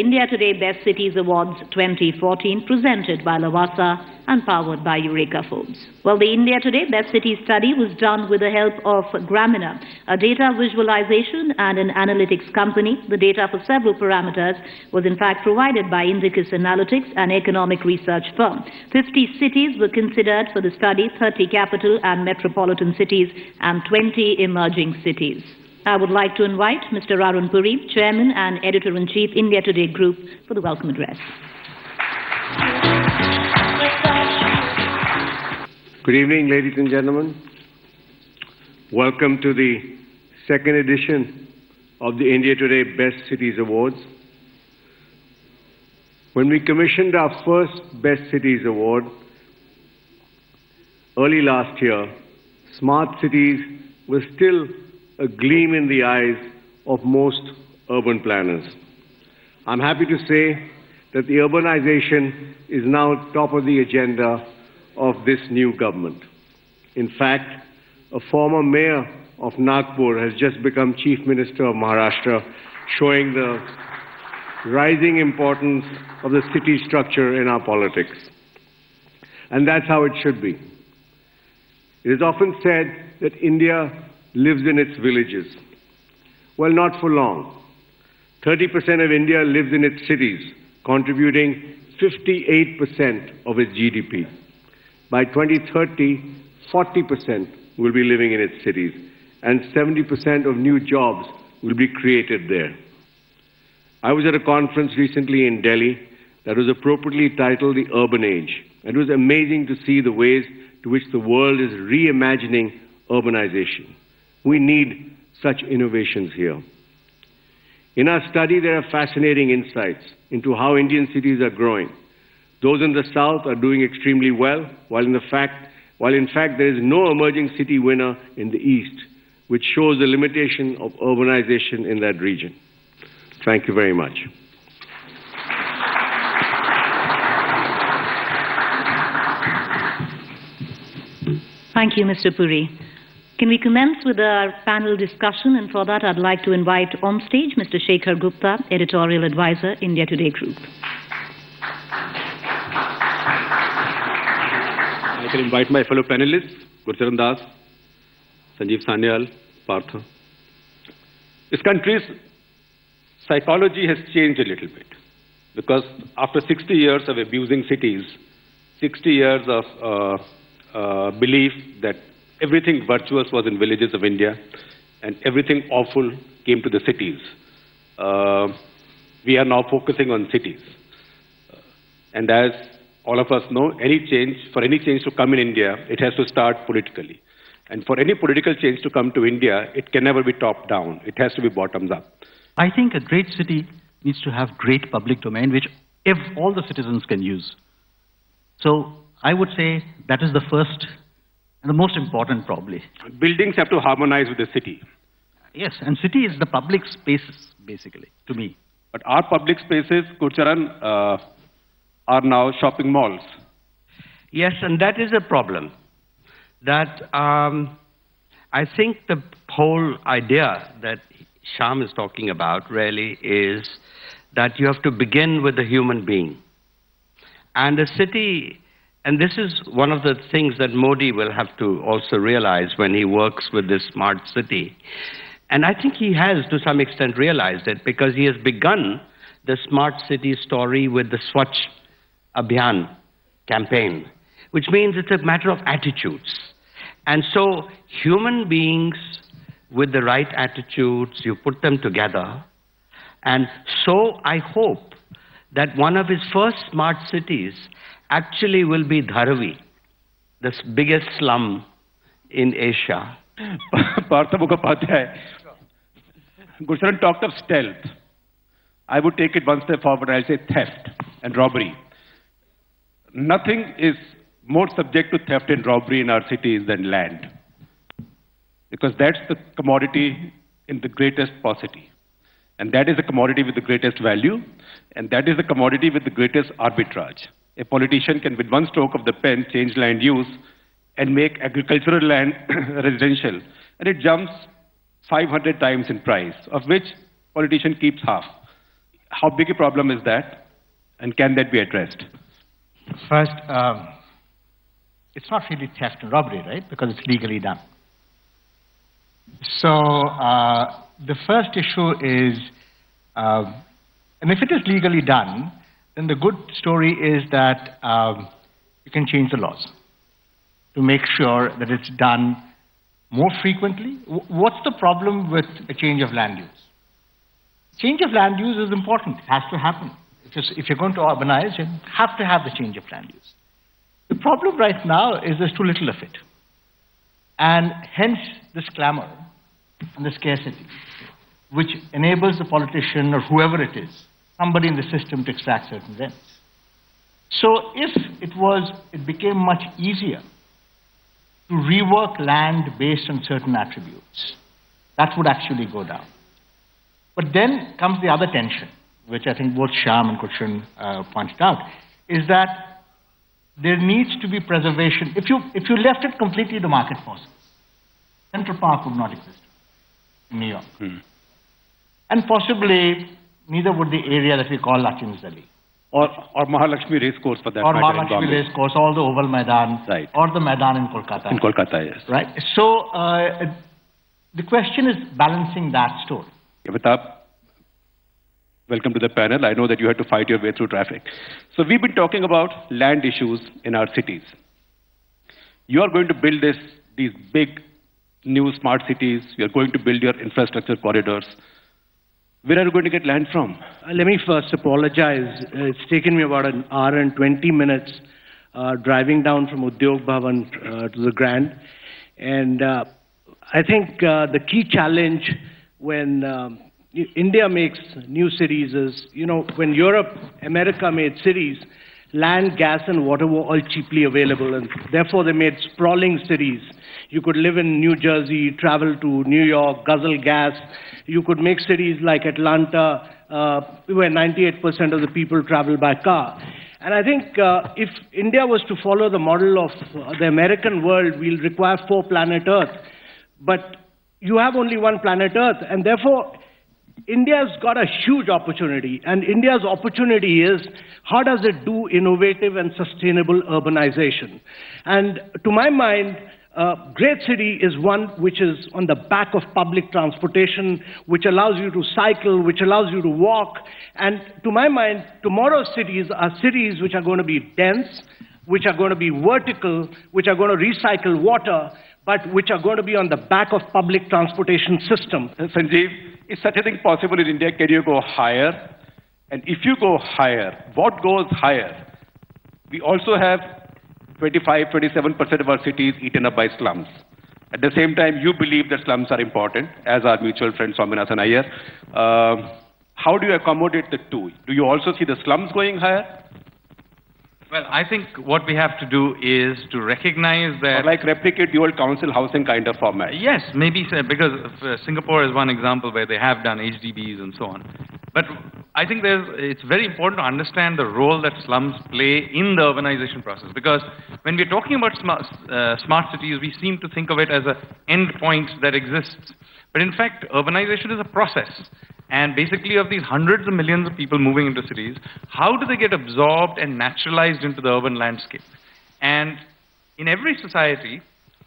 India Today Best Cities Awards 2014, presented by Lavazza and powered by Eureka Foods. Well, the India Today Best Cities study was done with the help of Gramina, a data visualization and an analytics company. The data for several parameters was in fact provided by Indicus Analytics, an economic research firm. 50 cities were considered for the study, 30 capital and metropolitan cities and 20 emerging cities. I would like to invite Mr. Arun Puri, Chairman and Editor-in-Chief, India Today Group, for the welcome address. Good evening, ladies and gentlemen. Welcome to the second edition of the India Today Best Cities Awards. When we commissioned our first Best Cities Award early last year, smart cities were still a gleam in the eyes of most urban planners. I'm happy to say that the urbanization is now top of the agenda of this new government. In fact, a former mayor of Nagpur has just become Chief Minister of Maharashtra, showing the rising importance of the city structure in our politics. And that's how it should be. It is often said that India lives in its villages. Well, not for long. 30% of India lives in its cities, contributing 58% of its GDP. By 2030, 40% will be living in its cities, and 70% of new jobs will be created there. I was at a conference recently in Delhi that was appropriately titled The Urban Age. It was amazing to see the ways to which the world is reimagining urbanization. We need such innovations here. In our study, there are fascinating insights into how Indian cities are growing. Those in the south are doing extremely well, while in fact there is no emerging city winner in the east, which shows the limitation of urbanization in that region. Thank you very much. Thank you, Mr. Puri. Can we commence with our panel discussion? And for that, I'd like to invite on stage Mr. Shekhar Gupta, Editorial Advisor, India Today Group. I can invite my fellow panelists, Gurcharan Das, Sanjeev Sanyal, Partha. This country's psychology has changed a little bit, because after 60 years of abusing cities, 60 years of belief that everything virtuous was in villages of India and everything awful came to the cities, we are now focusing on cities. And as all of us know, for any change to come in India, it has to start politically. And for any political change to come to India, it can never be top-down. It has to be bottoms-up. I think a great city needs to have great public domain, which all the citizens can use. So I would say that is the first and the most important, probably. Buildings have to harmonize with the city. Yes, and city is the public spaces, basically, to me. But our public spaces, Gurcharan, are now shopping malls. Yes, and that is a problem. That I think the whole idea that Shyam is talking about really is that you have to begin with the human being. And a city, and this is one of the things that Modi will have to also realize when he works with this smart city. And I think he has, to some extent, realized it, because he has begun the smart city story with the Swachh Abhiyan campaign, which means it's a matter of attitudes. And so human beings with the right attitudes, you put them together. And so I hope that one of his first smart cities actually will be Dharavi, the biggest slum in Asia. Partha Mukhopadhyay, Gurcharan talked of stealth. I would take it one step forward. I'll say theft and robbery. Nothing is more subject to theft and robbery in our cities than land, because that's the commodity in the greatest paucity. And that is the commodity with the greatest value, and that is the commodity with the greatest arbitrage. A politician can, with one stroke of the pen, change land use and make agricultural land residential, and it jumps 500 times in price, of which politician keeps half. how big a problem is that? And can that be addressed? First, it's not really theft and robbery, right? Because it's legally done. So the first issue is, and if it is legally done, then the good story is that you can change the laws to make sure that it's done more frequently. What's the problem with a change of land use? Change of land use is important. It has to happen. If you're going to urbanize, you have to have the change of land use. The problem right now is there's too little of it. And hence this clamor and the scarcity, which enables the politician or whoever it is, somebody in the system, to extract certain rents. So if it became much easier to rework land based on certain attributes, that would actually go down. But then comes the other tension, which I think both Shyam and Gulshan pointed out, is that there needs to be preservation. If you left it completely to market forces, Central Park would not exist in New York. And possibly neither would the area that we call Lachin's Delhi. Or Mahalakshmi Race Course for that or matter. Or Mahalakshmi Race Course, or the Oval Maidan, right. Or the Maidan in Kolkata. In Kolkata, yes. Right. So the question is balancing that story. Amitabh, welcome to the panel. I know that you had to fight your way through traffic. So we've been talking about land issues in our cities. You are going to build these big new smart cities. You're going to build your infrastructure corridors. Where are you going to get land from? Let me first apologize. It's taken me about an hour and 20 minutes driving down from Udyog Bhavan to the Grand. And I think the key challenge when India makes new cities is, when Europe, America made cities, land, gas, and water were all cheaply available, and therefore they made sprawling cities. You could live in New Jersey, travel to New York, guzzle gas. You could make cities like Atlanta, where 98% of the people travel by car. And I think if India was to follow the model of the American world, we'll require 4 planet Earth. But you have only 1 planet Earth, and therefore India's got a huge opportunity, and India's opportunity is, how does it do innovative and sustainable urbanization? And to my mind, great city is one which is on the back of public transportation, which allows you to cycle, which allows you to walk. And to my mind, tomorrow's cities are cities which are going to be dense, which are going to be vertical, which are going to recycle water, but which are going to be on the back of public transportation system. Sanjeev, is such a thing possible in India? Can you go higher? And if you go higher, what goes higher? We also have 25-27% of our cities eaten up by slums. At the same time, you believe that slums are important, as our mutual friend Swaminathan Iyer. How do you accommodate the two? Do you also see the slums going higher? Well, I think what we have to do is to recognize that... Or like replicate the old council housing kind of format. Yes, maybe, because Singapore is one example where they have done HDBs and so on. But I think it's very important to understand the role that slums play in the urbanization process. Because when we're talking about smart cities, we seem to think of it as an end point that exists. But in fact, urbanization is a process. And basically, of these hundreds of millions of people moving into cities, how do they get absorbed and naturalized into the urban landscape? And in every society,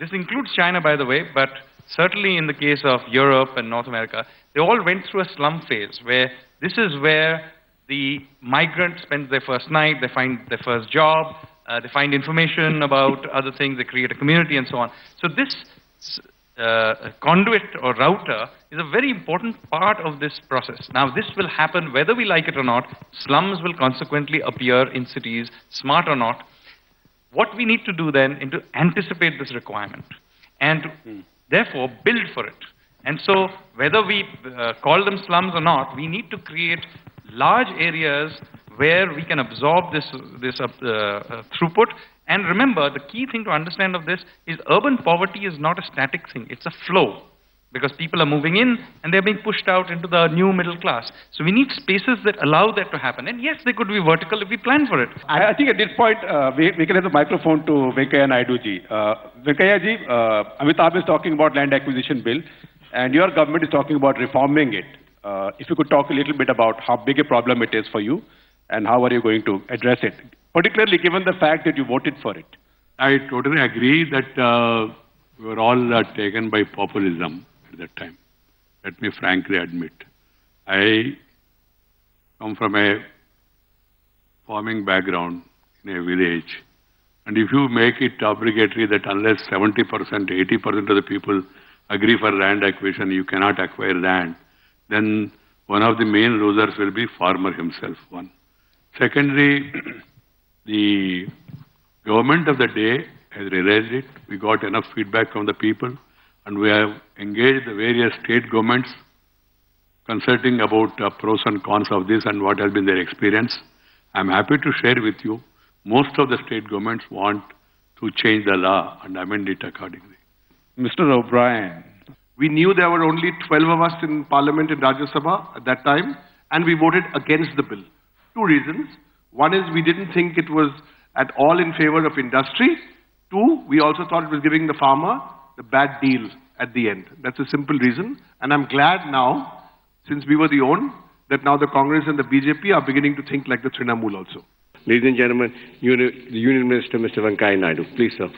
this includes China, by the way, but certainly in the case of Europe and North America, they all went through a slum phase, where this is where the migrant spends their first night, they find their first job, they find information about other things, they create a community and so on. So this conduit or router is a very important part of this process. Now, this will happen whether we like it or not. Slums will consequently appear in cities, smart or not. What we need to do then is to anticipate this requirement and therefore build for it. And so whether we call them slums or not, we need to create large areas where we can absorb this throughput. And remember, the key thing to understand of this is urban poverty is not a static thing, it's a flow. Because people are moving in and they're being pushed out into the new middle class. So we need spaces that allow that to happen. And yes, they could be vertical if we plan for it. I think at this point, we can have the microphone to Venkaiah Naidu ji. Venkaiah ji, Amitabh is talking about land acquisition bill, and your government is talking about reforming it. If you could talk a little bit about how big a problem it is for you and how are you going to address it, particularly given the fact that you voted for it. I totally agree that we were all taken by populism at that time. Let me frankly admit. I come from a farming background in a village. And if you make it obligatory that unless 70%, 80% of the people agree for land acquisition, you cannot acquire land, then one of the main losers will be farmer himself, one. Secondly, the government of the day has realized it. We got enough feedback from the people, and we have engaged the various state governments consulting about pros and cons of this and what has been their experience. I'm happy to share with you, most of the state governments want to change the law and amend it accordingly. Mr. O'Brien. We knew there were only 12 of us in Parliament in Rajya Sabha at that time, and we voted against the bill. Two reasons. One is we didn't think it was at all in favor of industry. Two, we also thought it was giving the farmer the bad deal at the end. That's a simple reason. And I'm glad now, since we were the own, that now the Congress and the BJP are beginning to think like the Trinamool also. Ladies and gentlemen, the Union Minister, Mr. Venkaiah Naidu. Please, sir.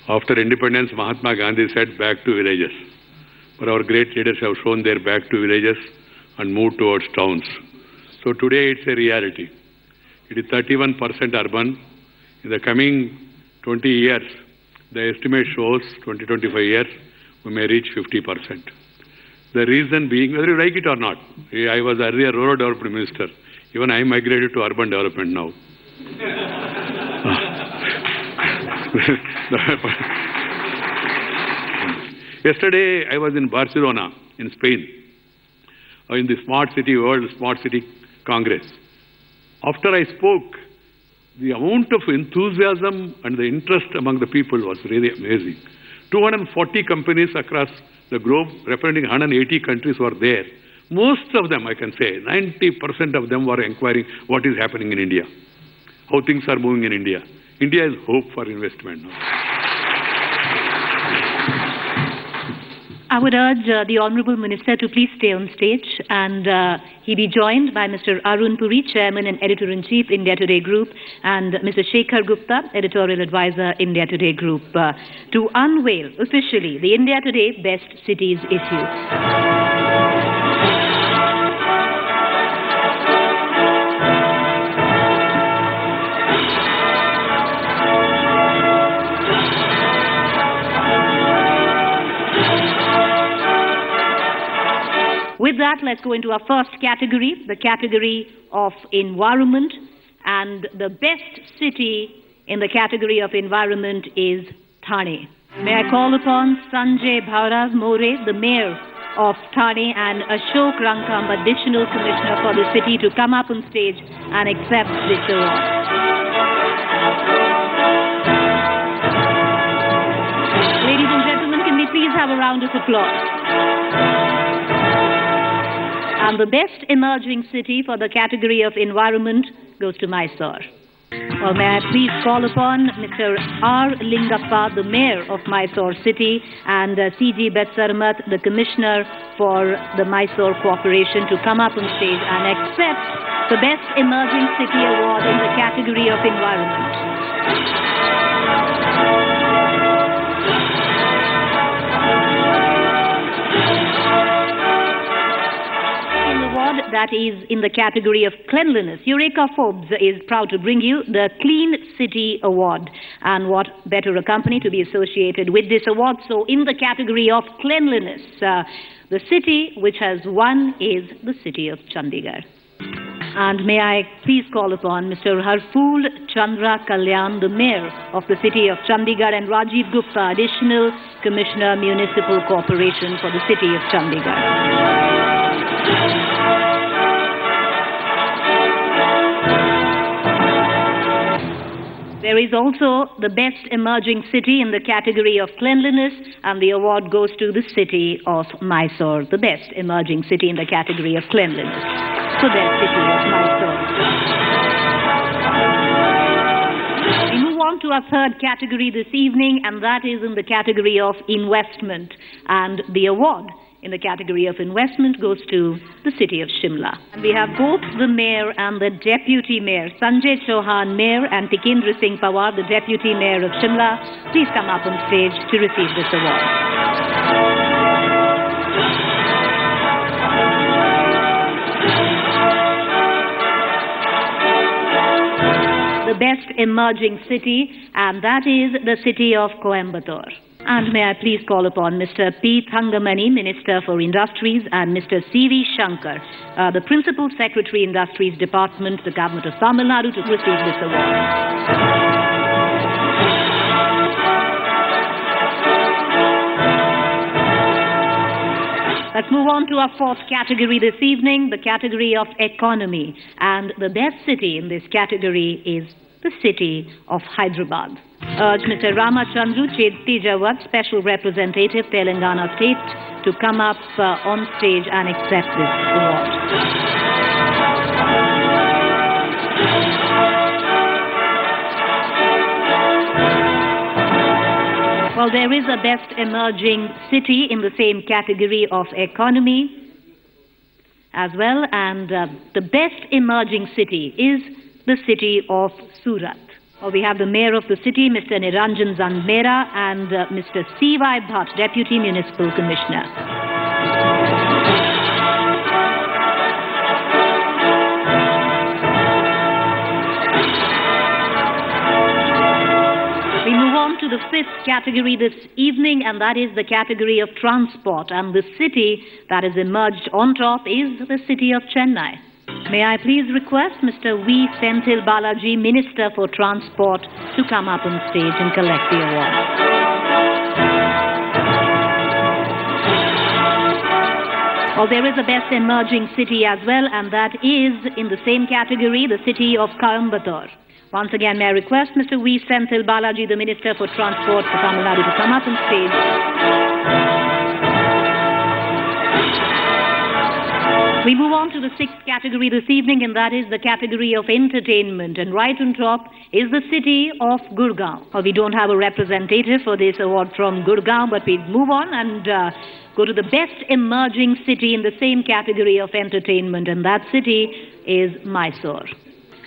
After independence, Mahatma Gandhi said back to villages. But our great leaders have shown their back to villages and moved towards towns. So today it's a reality. It is 31% urban. In the coming 20 years, the estimate shows 20-25 years, we may reach 50%. The reason being, whether you like it or not, I was earlier rural development minister. Even I migrated to urban development now. Yesterday, I was in Barcelona, in Spain, in the Smart City World Smart City Congress. After I spoke, the amount of enthusiasm and the interest among the people was really amazing. 240 companies across the globe, representing 180 countries, were there. Most of them, I can say, 90% of them were inquiring what is happening in India, how things are moving in India. India is hope for investment now. I would urge the Honourable Minister to please stay on stage and he be joined by Mr. Arun Puri, Chairman and Editor-in-Chief, India Today Group, and Mr. Shekhar Gupta, Editorial Advisor, India Today Group, to unveil officially the India Today Best Cities issue. With that, let's go into our first category, the category of environment. And the best city in the category of environment is Thane. May I call upon Sanjay Bhaurav More, the Mayor of Thane, and Ashok Rangkam, Additional Commissioner for the city, to come up on stage and accept this award. Ladies and gentlemen, can we please have a round of applause? And the best emerging city for the category of environment goes to Mysore. Well, may I please call upon Mr. R. Lingappa, the Mayor of Mysore City, and C.G. Betsaramat, the Commissioner for the Mysore Corporation, to come up on stage and accept the Best Emerging City Award in the category of environment. That is in the category of cleanliness. Eureka Forbes is proud to bring you the Clean City Award. And what better a company to be associated with this award? So in the category of cleanliness, the city which has won is the city of Chandigarh. And may I please call upon Mr. Harful Chandra Kalyan, the Mayor of the city of Chandigarh, and Rajiv Gupta, Additional Commissioner, Municipal Corporation for the city of Chandigarh. There is also the Best Emerging City in the category of cleanliness, and the award goes to the city of Mysore, the Best Emerging City in the category of cleanliness. So that's the city of Mysore. We move on to our third category this evening, and that is in the category of investment. And the award in the category of investment goes to the city of Shimla. And we have both the mayor and the deputy mayor, Sanjay Chauhan, mayor, and Tikendra Singh Pawar, the deputy mayor of Shimla. Please come up on stage to receive this award. The best emerging city, and that is the city of Coimbatore. And may I please call upon Mr. P. Thangamani, Minister for Industries, and Mr. C.V. Shankar, the Principal Secretary, Industries Department, the Government of Tamil Nadu, to receive this award. Let's move on to our fourth category this evening, the category of economy. And the best city in this category is the city of Hyderabad. Urge Mr. Ramachandru Tejawat, Special Representative, Telangana State, to come up on stage and accept this award. Well, there is a best emerging city in the same category of economy as well, and the best emerging city is the city of Surat. Well, we have the mayor of the city, Mr. Niranjan Zandmera, and Mr. C.Y. Bhatt, Deputy Municipal Commissioner. We move on to the fifth category this evening, and that is the category of transport. And the city that has emerged on top is the city of Chennai. May I please request Mr. V. Senthil Balaji, Minister for Transport, to come up on stage and collect the award. Well, there is a best emerging city as well, and that is in the same category, the city of Coimbatore. Once again, may I request Mr. V. Senthil Balaji, the Minister for Transport for Tamil Nadu, to come up on stage. We move on to the sixth category this evening, and that is the category of entertainment. And right on top is the city of Gurgaon. Well, we don't have a representative for this award from Gurgaon, but we move on and go to the best emerging city in the same category of entertainment, and that city is Mysore.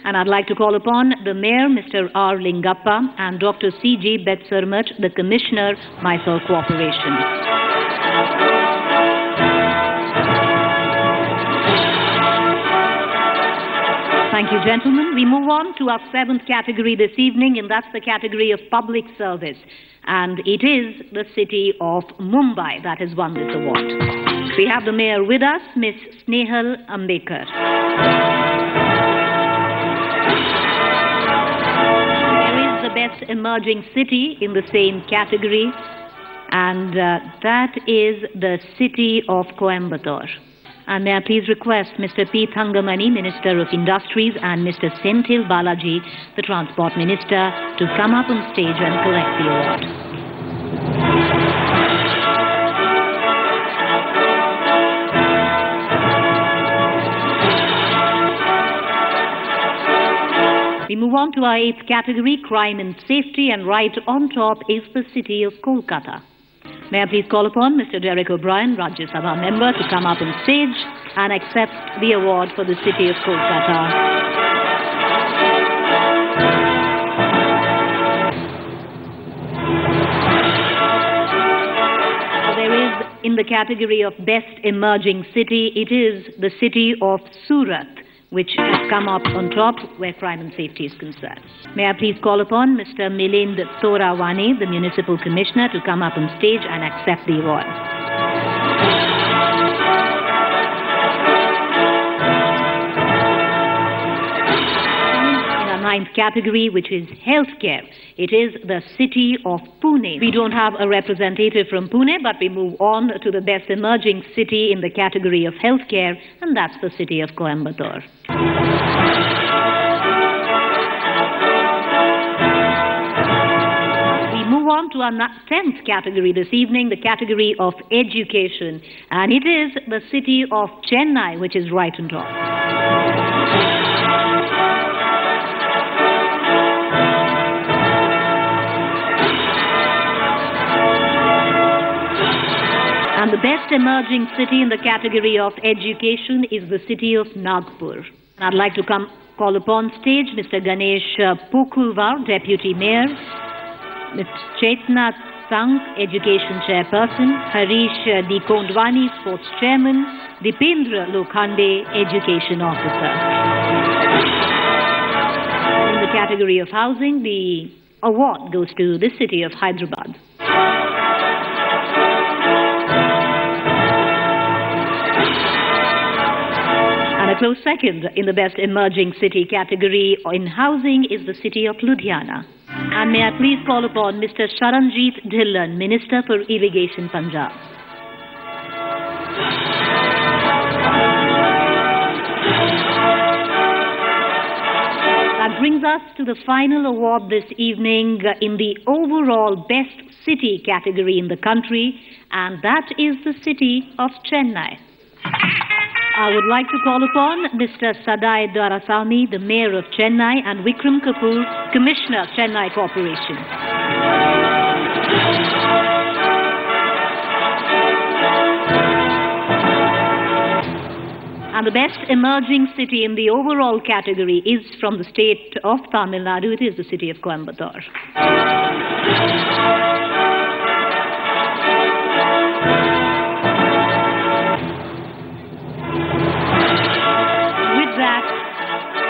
And I'd like to call upon the Mayor, Mr. R. Lingappa, and Dr. C.G. Betsarmat, the Commissioner, Mysore Corporation. Thank you, gentlemen. We move on to our seventh category this evening, and that's the category of public service. And it is the city of Mumbai that has won this award. We have the Mayor with us, Ms. Snehal Ambekar. The best emerging city in the same category, and that is the city of Coimbatore. And may I please request Mr. P. Thangamani, Minister of Industries, and Mr. Senthil Balaji, the Transport Minister, to come up on stage and collect the award. We move on to our eighth category, crime and safety, and right on top is the city of Kolkata. May I please call upon Mr. Derek O'Brien, Rajya Sabha member, to come up on stage and accept the award for the city of Kolkata. There is, in the category of best emerging city, it is the city of Surat, which has come up on top where crime and safety is concerned. May I please call upon Mr. Milind Thorawani, the Municipal Commissioner, to come up on stage and accept the award. In our ninth category, which is healthcare, it is the city of Pune. We don't have a representative from Pune, but we move on to the best emerging city in the category of healthcare, and that's the city of Coimbatore. We move on to our 10th category this evening, the category of education, and it is the city of Chennai, which is right on top. best emerging city in the category of education is the city of Nagpur. And I'd like to call upon stage Mr. Ganesh Pokulvar, Deputy Mayor, Ms. Chetna Sang, Education Chairperson, Harish D. Kondwani, Sports Chairman, Dipendra Lokhande, Education Officer. In the category of housing, the award goes to the city of Hyderabad. And a close second in the best emerging city category in housing is the city of Ludhiana. And may I please call upon Mr. Sharanjit Dhillon, Minister for Irrigation, Punjab. That brings us to the final award this evening in the overall best city category in the country, and that is the city of Chennai. I would like to call upon Mr. Sadai Dwarasamy, the Mayor of Chennai, and Vikram Kapoor, Commissioner, Chennai Corporation. And the best emerging city in the overall category is from the state of Tamil Nadu. It is the city of Coimbatore.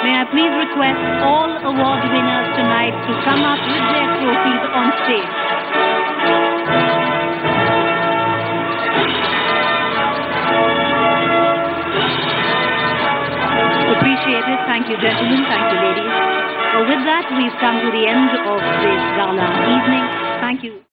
May I please request all award winners tonight to come up with their trophies on stage. Appreciate it. Thank you, gentlemen. Thank you, ladies. Well, with that, we've come to the end of this gala evening. Thank you.